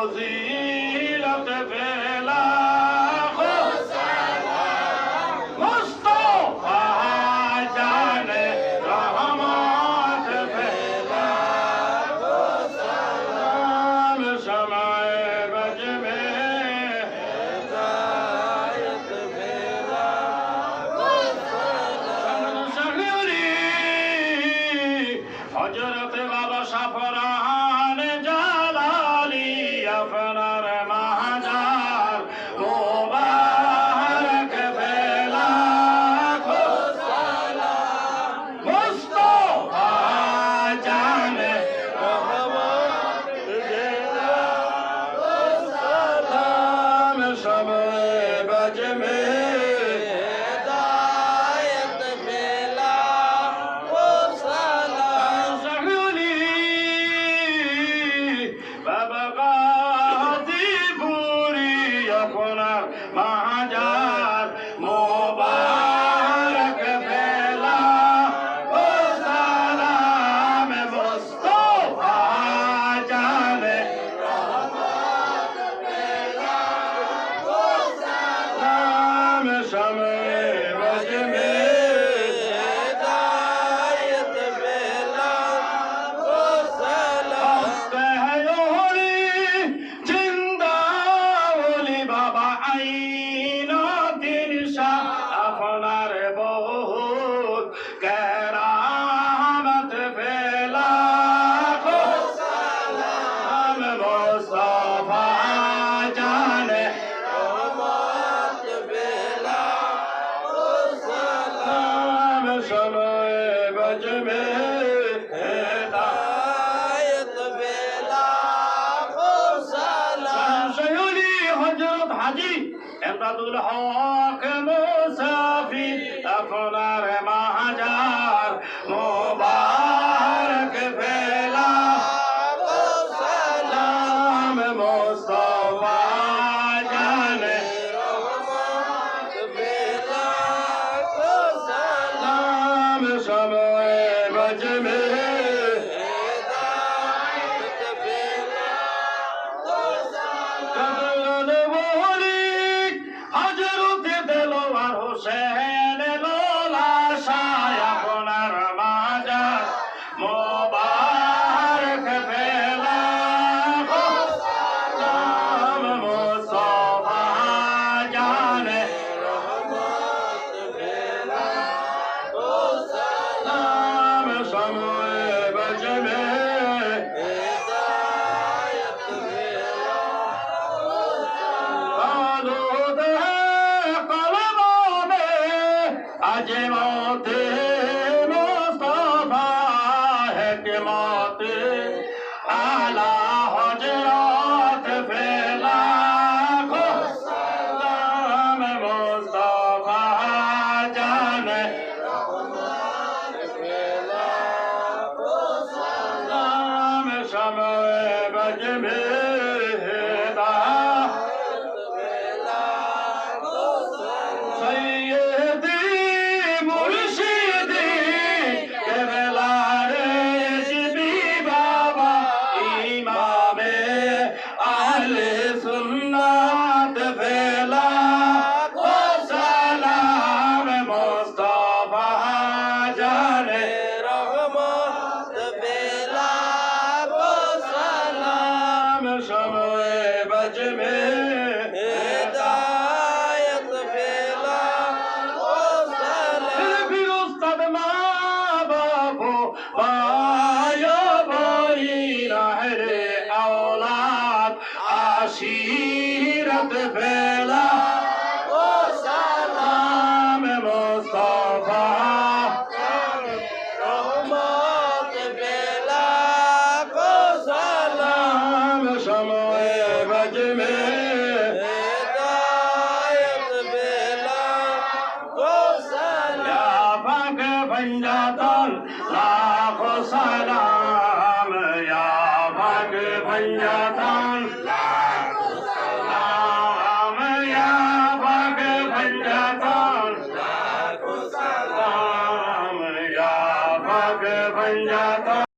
ফজিলত ফেলা মুস্তফা জানে রহমত ফেলা সালাম সময় বজবে হেদায়ত ফেলা হযরত বাবা সাফরান জালালি আপনার মাজার মোবারক ফেলা সালাম মুস্তফা জানে রহমত ফেলা সালাম সময় বজমে আপনার মাজার মোবারক ফেলা ও সালাম মুস্তফা জানে রহমত ফেলা ও সালাম সময় বজমে হেদায়ত ফেলা ও সালাম হস্তে জিন্দা ওলি বাবা আইনতির শাহ আপনার বহুত কেরামত ফেলা সালাম মুস্তফা জানে রহমত ফেলা সালাম সময় বজবে হেদায়ত ফেলা সালাম সৈয়দি হযরত হাজী এমদাদুল হক মুসাফি আপনার মাজার মোবারক ফেলা সালাম মুস্তফা জানে রহমত ফেলা সালাম সময় বজবে হেদায়ত ফেলা হযরত দেলোয়ার হোসেন লোলা শাহ আপনার মাজার মোবারক ফেলা সালাম মুস্তফা জানে রহমত ফেলা সালাম সময় বজবে হেদায়ত ফেলা আজমতে মুস্তফা হিকমতে আলা হযরত ফেলা সালাম মুস্তফা জানে রহমত ফেলা সালাম সময় বজবে হেদায়ত ফেলা সৈয়দি মুর্শিদি কেবলারে শিবি বাবা ইমামে আহলে সুন্নাত ফেলা সালাম মুস্তফা জানে রহমত ফেলা সালাম সময় বজবে হেদায়ত ফেলা সালাম ফিরোস্তাদ মা বাবু ভাই ভাইরা রে আওলাদ আশিরত ফেলা সালাম মুস্তফা রহমত ফেলা সালাম সময় বজবে হেদায়ত ফেলা সালাম পাক पंजातन लाखों सलाम या पाक पंजातन